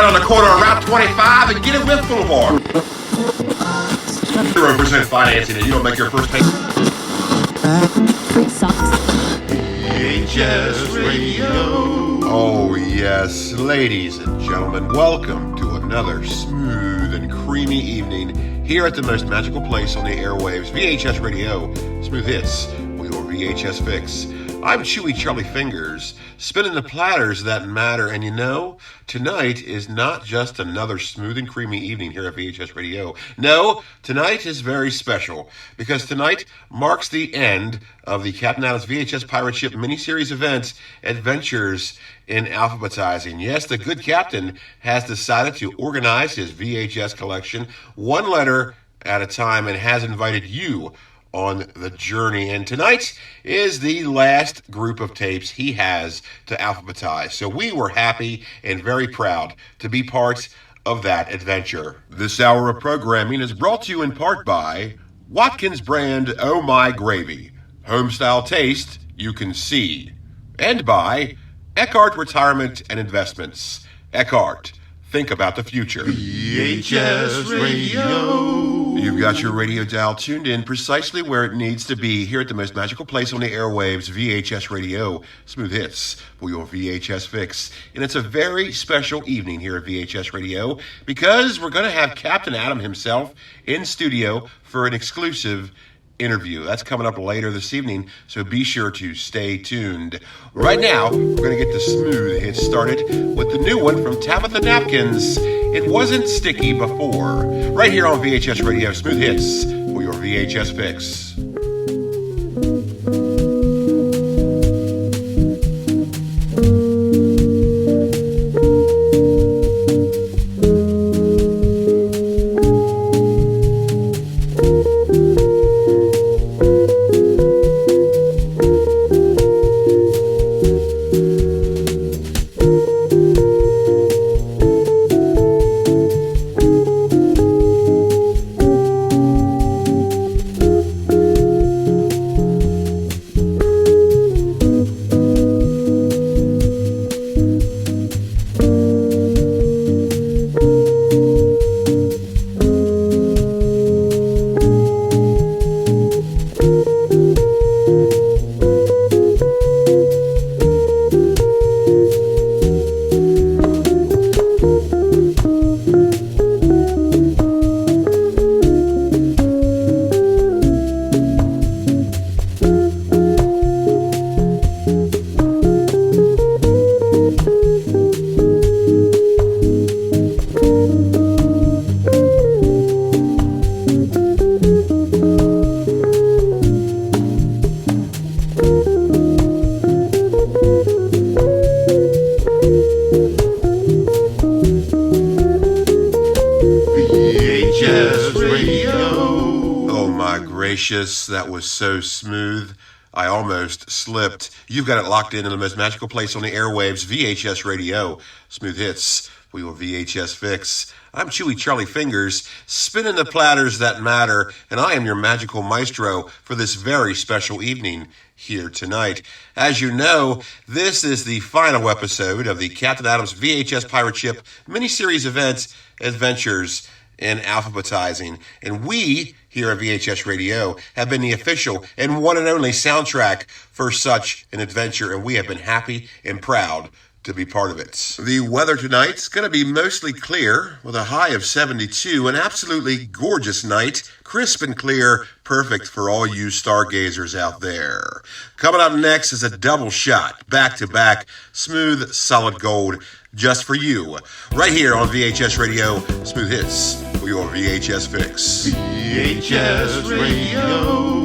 right on the corner of Route 25 and get it with Boulevard. 0% financing and you don't make your first payment. VHS Radio. Oh yes, ladies and gentlemen, welcome to another smooth and creamy evening here at the most magical place on the airwaves, VHS Radio, Smooth Hits, with your VHS fix. I'm Chewy Charlie Fingers, spinning the platters that matter, and you know, tonight is not just another smooth and creamy evening here at VHS Radio. No, tonight is very special, because tonight marks the end of the Captain Adams VHS Pirate Ship miniseries event, Adventures in Alphabetizing. Yes, the good captain has decided to organize his VHS collection one letter at a time and has invited you on the journey. And tonight is the last group of tapes he has to alphabetize. So we were happy and very proud to be part of that adventure. This hour of programming is brought to you in part by Watkins brand Oh My Gravy, homestyle taste you can see, and by Eckhart Retirement and Investments. Eckhart, think about the future. VHS Radio. You've got your radio dial tuned in precisely where it needs to be here at the most magical place on the airwaves, VHS Radio, Smooth Hits for your VHS fix. And it's a very special evening here at VHS Radio because we're going to have Captain Adam himself in studio for an exclusive interview. That's coming up later this evening, so be sure to stay tuned. Right now, we're going to get the smooth hits started with the new one from Tabitha Napkins. It wasn't sticky before. Right here on VHS Radio, Smooth Hits for your VHS fix. That was so smooth, I almost slipped. You've got it locked in the most magical place on the airwaves, VHS Radio, Smooth Hits for your VHS fix. I'm Chewy Charlie Fingers, spinning the platters that matter, and I am your magical maestro for this very special evening here tonight. As you know, this is the final episode of the Captain Adams VHS Pirate Ship miniseries event, Adventures in Alphabetizing, and we here at VHS Radio have been the official and one and only soundtrack for such an adventure, and we have been happy and proud to be part of it. The weather tonight's going to be mostly clear with a high of 72, an absolutely gorgeous night, crisp and clear, perfect for all you stargazers out there. Coming up next is a double shot, back-to-back, smooth, solid gold, just for you, right here on VHS Radio, Smooth Hits for your VHS fix. VHS Radio.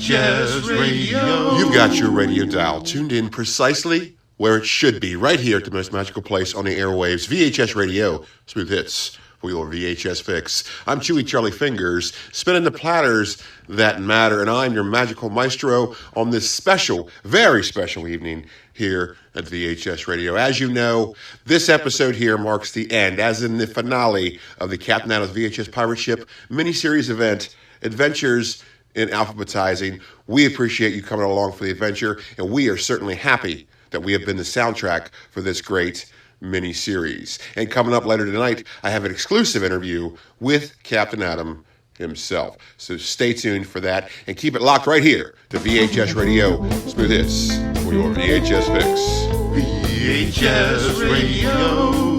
VHS Radio. You've got your radio dial tuned in precisely where it should be, right here at the most magical place on the airwaves, VHS Radio, smooth hits for your VHS fix. I'm Chewy Charlie Fingers, spinning the platters that matter, and I'm your magical maestro on this special, very special evening here at VHS Radio. As you know, this episode here marks the end, as in the finale of the Captain Adams VHS Pirate Ship miniseries event, Adventures in Alphabetizing. We appreciate you coming along for the adventure, and we are certainly happy that we have been the soundtrack for this great mini-series. And coming up later tonight, I have an exclusive interview with Captain Adam himself. So stay tuned for that, and keep it locked right here to VHS Radio. Smooth hits for your VHS fix. VHS Radio.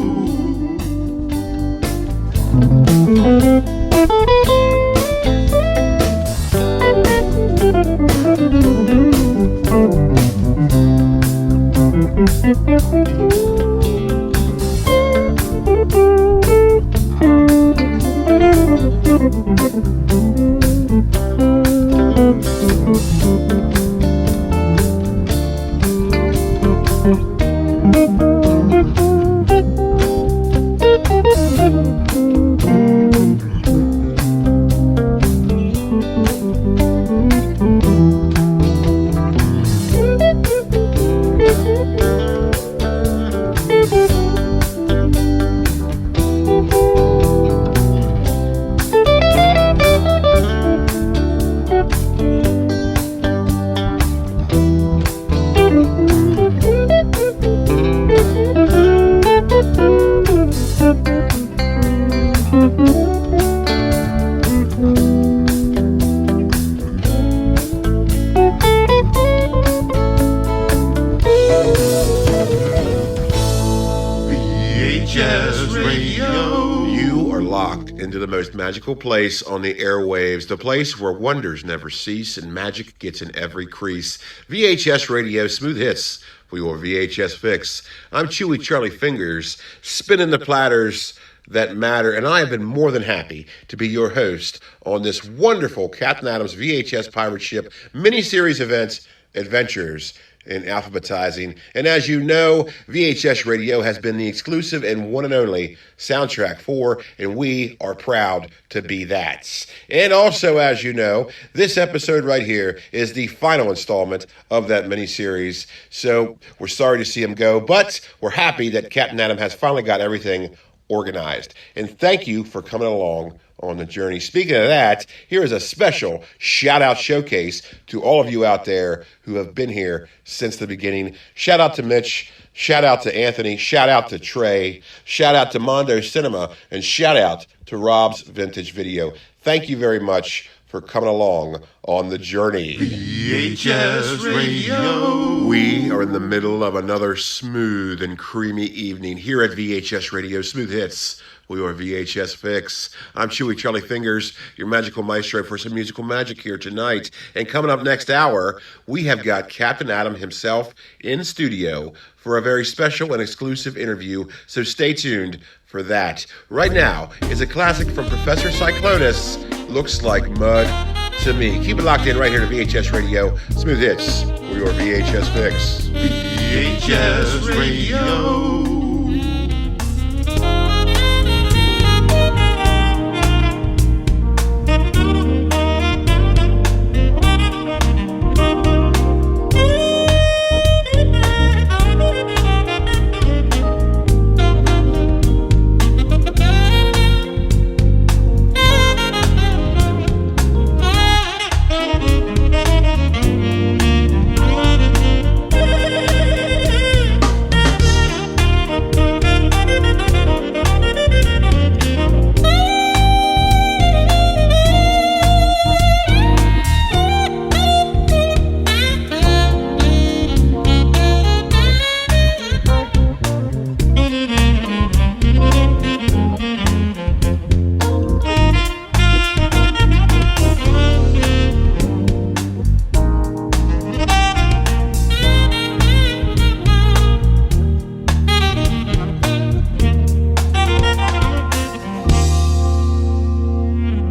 Magical place on the airwaves, the place where wonders never cease and magic gets in every crease. VHS Radio, smooth hits for your VHS fix. I'm Chewy Charlie Fingers, spinning the platters that matter, and I have been more than happy to be your host on this wonderful Captain Adams VHS Pirate Ship miniseries event, Adventures in Alphabetizing. And as you know, VHS Radio has been the exclusive and one and only soundtrack for, and we are proud to be that. And also, as you know, this episode right here is the final installment of that miniseries. So we're sorry to see him go, but we're happy that Captain Adam has finally got everything organized. And thank you for coming along on the journey. Speaking of that, here is a special shout-out showcase to all of you out there who have been here since the beginning. Shout out to Mitch, shout out to Anthony, shout out to Trey, shout out to Mondo Cinema, and shout out to Rob's Vintage Video. Thank you very much for coming along on the journey. VHS Radio. We are in the middle of another smooth and creamy evening here at VHS Radio. Smooth hits. We are VHS Fix. I'm Chewy Charlie Fingers, your magical maestro for some musical magic here tonight. And coming up next hour, we have got Captain Adam himself in studio for a very special and exclusive interview. So stay tuned for that. Right now is a classic from Professor Cyclonus, Looks Like Mud to Me. Keep it locked in right here to VHS Radio. Smooth hits for your VHS Fix. VHS Radio.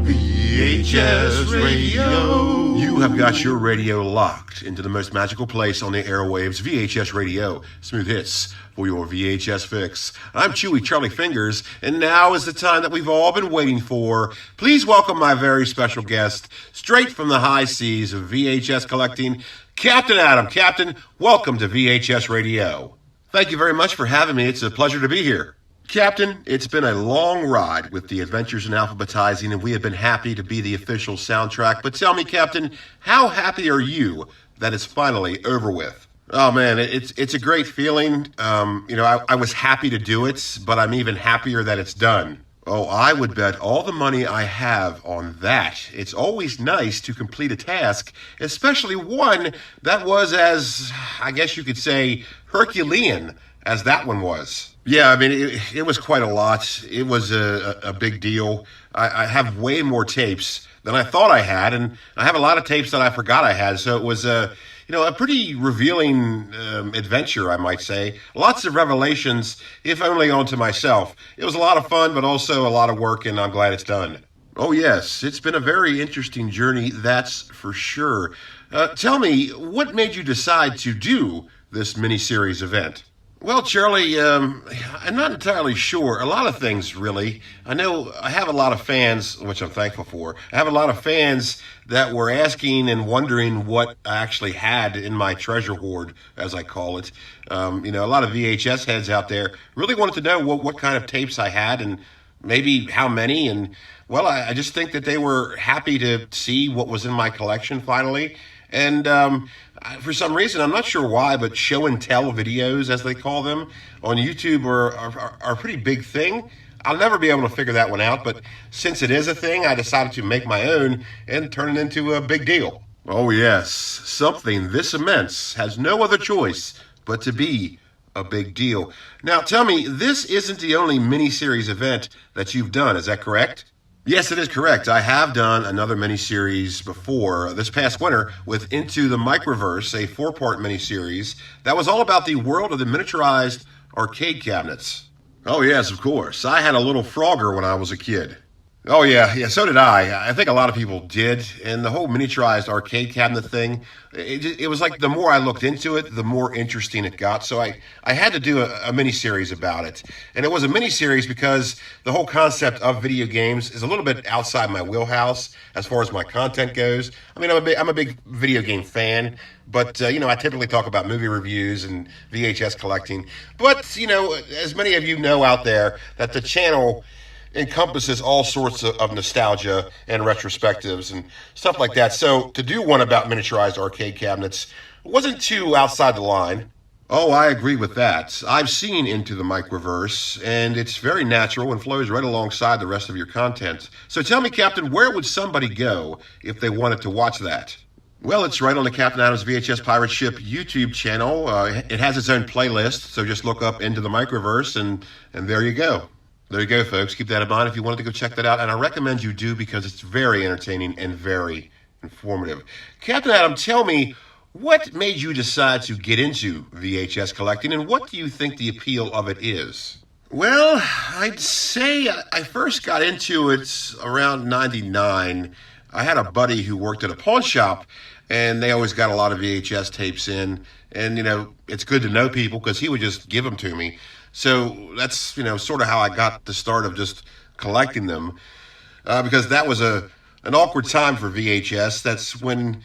VHS Radio. You You have got your radio locked into the most magical place on the airwaves, VHS Radio. Smooth hits for your VHS fix. I'm Chewy Charlie Fingers, and now is the time that we've all been waiting for. Please welcome my very special guest, straight from the high seas of VHS collecting, Captain Adam. Captain, welcome to VHS Radio. Thank you very much for having me. It's a pleasure to be here. Captain, it's been a long ride with the Adventures in Alphabetizing, and we have been happy to be the official soundtrack. But tell me, Captain, how happy are you that it's finally over with? Oh, man, it's a great feeling. I was happy to do it, but I'm even happier that it's done. Oh, I would bet all the money I have on that. It's always nice to complete a task, especially one that was as, I guess you could say, Herculean as that one was. Yeah, I mean, it was quite a lot. It was a big deal. I have way more tapes than I thought I had, and I have a lot of tapes that I forgot I had, so it was a pretty revealing adventure, I might say. Lots of revelations, if only onto myself. It was a lot of fun, but also a lot of work, and I'm glad it's done. Oh, yes, it's been a very interesting journey, that's for sure. Tell me, what made you decide to do this miniseries event? Well, Charlie, I'm not entirely sure. A lot of things, really. I know I have a lot of fans, which I'm thankful for. I have a lot of fans that were asking and wondering what I actually had in my treasure hoard, as I call it. A lot of VHS heads out there really wanted to know what kind of tapes I had and maybe how many. And, well, I just think that they were happy to see what was in my collection finally. And for some reason, I'm not sure why, but show and tell videos, as they call them, on YouTube are a pretty big thing. I'll never be able to figure that one out, but since it is a thing, I decided to make my own and turn it into a big deal. Oh yes, something this immense has no other choice but to be a big deal. Now tell me, this isn't the only miniseries event that you've done, is that correct? Yes, it is correct. I have done another miniseries before this past winter with Into the Microverse, a 4-part miniseries that was all about the world of the miniaturized arcade cabinets. Oh, yes, of course. I had a little Frogger when I was a kid. Oh, yeah, so did I. I think a lot of people did. And the whole miniaturized arcade cabinet thing, it was like the more I looked into it, the more interesting it got. So I had to do a mini-series about it. And it was a mini-series because the whole concept of video games is a little bit outside my wheelhouse as far as my content goes. I mean, I'm a big video game fan, but, I typically talk about movie reviews and VHS collecting. But, as many of you know out there, that the channel encompasses all sorts of nostalgia and retrospectives and stuff like that. So to do one about miniaturized arcade cabinets wasn't too outside the line. Oh, I agree with that. I've seen Into the Microverse, and it's very natural and flows right alongside the rest of your content. So tell me, Captain, where would somebody go if they wanted to watch that? Well, it's right on the Captain Adams VHS Pirate Ship YouTube channel. It has its own playlist, so just look up Into the Microverse, and there you go. There you go, folks. Keep that in mind if you wanted to go check that out. And I recommend you do because it's very entertaining and very informative. Captain Adam, tell me, what made you decide to get into VHS collecting, and what do you think the appeal of it is? Well, I'd say I first got into it around 99. I had a buddy who worked at a pawn shop, and they always got a lot of VHS tapes in. And, it's good to know people because he would just give them to me. So that's, sort of how I got the start of just collecting them, because that was an awkward time for VHS. That's when,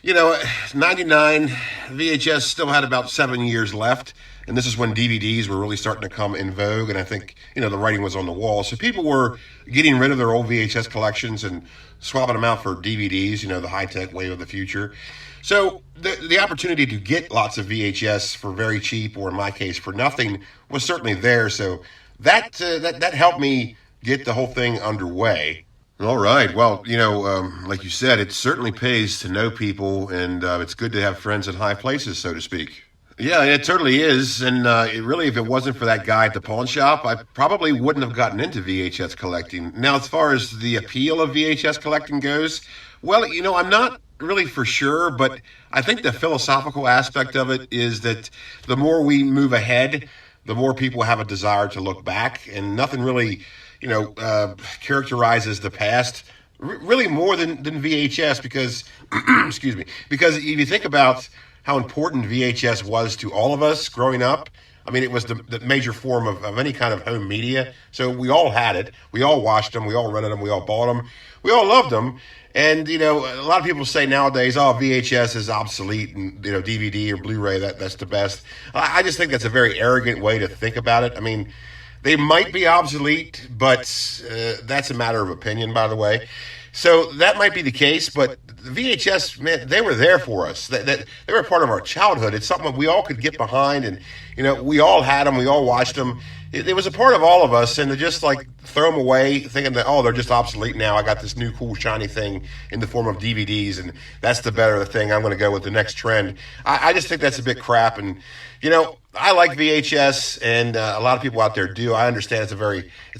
99, VHS still had about 7 years left, and this is when DVDs were really starting to come in vogue, and I think, the writing was on the wall. So people were getting rid of their old VHS collections and swapping them out for DVDs, the high-tech wave of the future. So the opportunity to get lots of VHS for very cheap, or in my case for nothing, was certainly there. So that helped me get the whole thing underway. All right. Well, like you said, it certainly pays to know people, and it's good to have friends in high places, so to speak. Yeah, it totally is. And if it wasn't for that guy at the pawn shop, I probably wouldn't have gotten into VHS collecting. Now, as far as the appeal of VHS collecting goes, well, I'm not really for sure, but I think the philosophical aspect of it is that the more we move ahead, the more people have a desire to look back, and nothing really, characterizes the past really more than VHS because, excuse me, because if you think about how important VHS was to all of us growing up, I mean, it was the major form of any kind of home media. So we all had it. We all watched them. We all rented them. We all bought them. We all loved them. And, you know, a lot of people say nowadays, oh, VHS is obsolete and, you know, DVD or Blu-ray, that's the best. I just think that's a very arrogant way to think about it. I mean, they might be obsolete, but that's a matter of opinion, by the way. So that might be the case, but the VHS, man, they were there for us. They were part of our childhood. It's something that we all could get behind, and you know, we all had them. We all watched them. It was a part of all of us, and to just like throw them away, thinking that they're just obsolete now. I got this new cool shiny thing in the form of DVDs, and that's the better thing. I'm going to go with the next trend. I just think that's a bit crap, and you know, I like VHS, and a lot of people out there do. I understand it's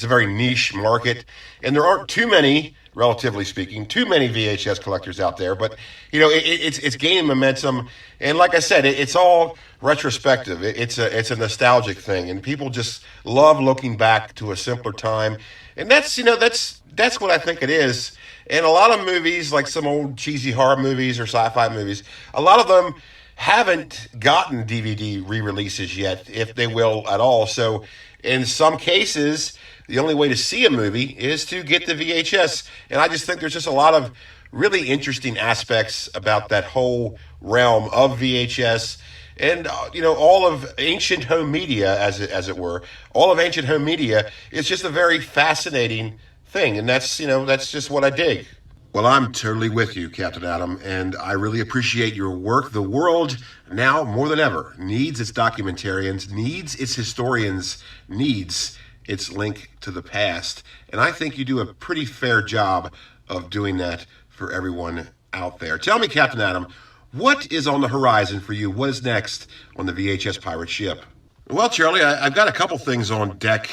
a very niche market, and there aren't too many, relatively speaking, too many VHS collectors out there. But you know, it's gaining momentum, and like I said, it's all retrospective. It's a nostalgic thing, and people just love looking back to a simpler time, and that's what I think it is. And a lot of movies, like some old cheesy horror movies or sci-fi movies, a lot of them haven't gotten DVD re-releases yet, if they will at all. So in some cases, the only way to see a movie is to get the VHS. And I just think there's just a lot of really interesting aspects about that whole realm of VHS. And, you know, all of ancient home media, as it were, all of ancient home media is just a very fascinating thing. And that's just what I dig. Well, I'm totally with you, Captain Adam, and I really appreciate your work. The world now more than ever needs its documentarians, needs its historians, needs its link to the past. And I think you do a pretty fair job of doing that for everyone out there. Tell me, Captain Adam, what is on the horizon for you? What is next on the VHS pirate ship? Well, Charlie, I've got a couple things on deck.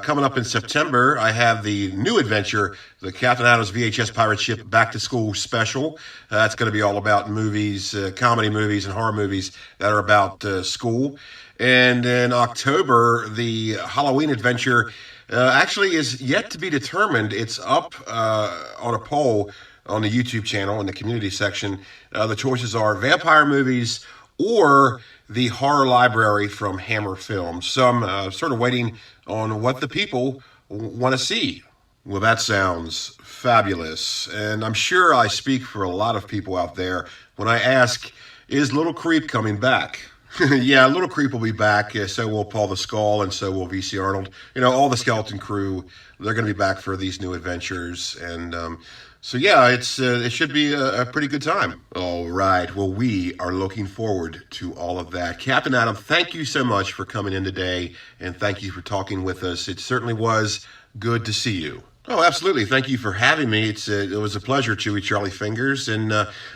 Coming up in September, I have the new adventure, the Captain Adam's VHS Pirate Ship Back to School Special. That's going to be all about movies, comedy movies and horror movies that are about school. And in October, the Halloween adventure actually is yet to be determined. It's up on a poll on the YouTube channel in the community section. The choices are vampire movies or the horror library from Hammer Films. So I'm sort of waiting on what the people want to see. Well, that sounds fabulous. And I'm sure I speak for a lot of people out there when I ask, is Little Creep coming back? Yeah, Little Creep will be back. So will Paul the Skull, and so will VC Arnold. You know, all the skeleton crew, they're going to be back for these new adventures. And so, yeah, it should be a pretty good time. All right. Well, we are looking forward to all of that. Captain Adam, thank you so much for coming in today, and thank you for talking with us. It certainly was good to see you. Oh, absolutely. Thank you for having me. It was a pleasure, Chewy Charlie Fingers. And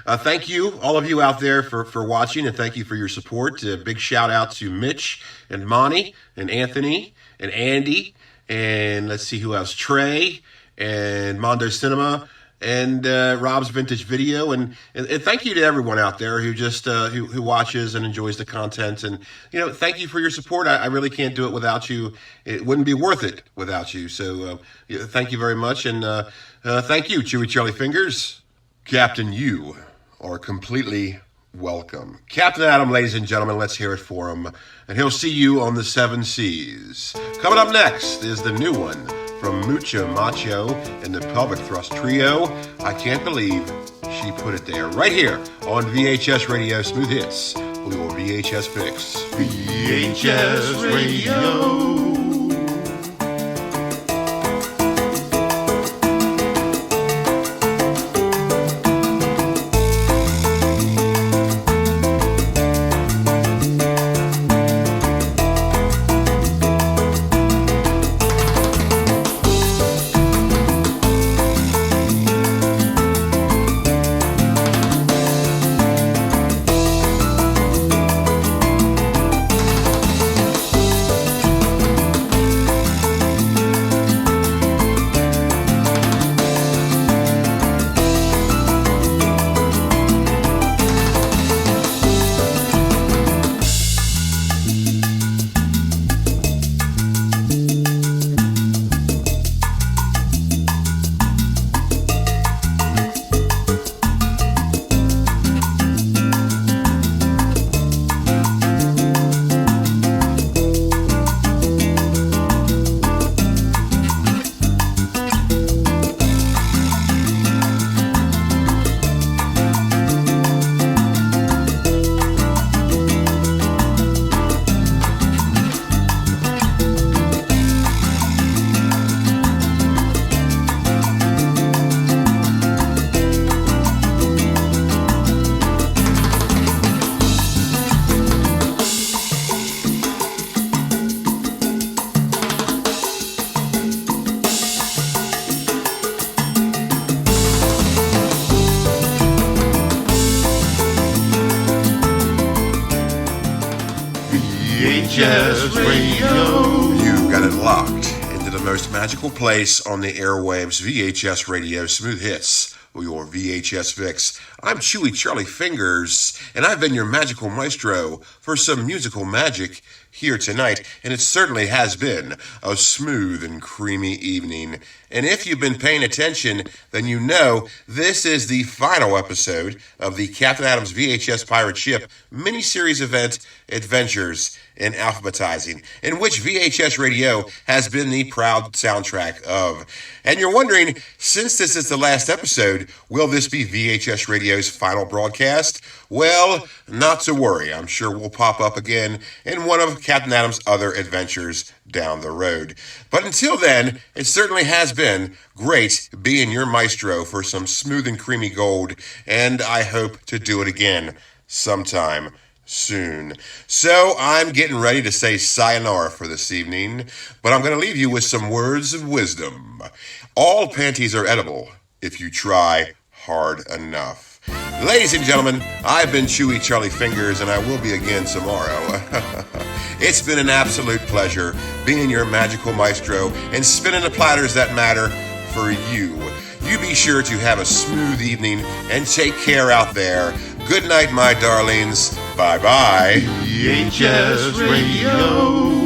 thank you, all of you out there, for watching, and thank you for your support. Big shout out to Mitch and Monty and Anthony and Andy, and let's see who else, Trey and Mondo Cinema, and Rob's Vintage Video, and thank you to everyone out there who just who watches and enjoys the content. And you know, thank you for your support. I really can't do it without you. It wouldn't be worth it without you. So thank you very much, and thank you, Chewy Charlie Fingers. Captain, you are completely welcome. Captain Adam, ladies and gentlemen, let's hear it for him, and he'll see you on the 7 Seas. Coming up next is the new one from Mucha Macho and the Pelvic Thrust Trio. I can't believe she put it there. Right here on VHS Radio Smooth Hits for your VHS fix. VHS Radio. VHS Radio. You got it locked into the most magical place on the airwaves, VHS Radio, Smooth Hits, or your VHS fix. I'm Chewy Charlie Fingers, and I've been your magical maestro for some musical magic here tonight, and it certainly has been a smooth and creamy evening. And if you've been paying attention, then you know this is the final episode of the Captain Adams VHS Pirate Ship miniseries event, Adventures in Alphabetizing, in which VHS Radio has been the proud soundtrack of. And you're wondering, since this is the last episode, will this be VHS Radio's final broadcast? Well, not to worry. I'm sure we'll pop up again in one of Captain Adams' other adventures down the road. But until then, it certainly has been great being your maestro for some smooth and creamy gold, and I hope to do it again sometime soon. So I'm getting ready to say sayonara for this evening, but I'm going to leave you with some words of wisdom. All panties are edible if you try hard enough. Ladies and gentlemen, I've been Chewy Charlie Fingers, and I will be again tomorrow. It's been an absolute pleasure being your magical maestro and spinning the platters that matter for you. You be sure to have a smooth evening and take care out there. Good night, my darlings. Bye-bye. VHS Radio.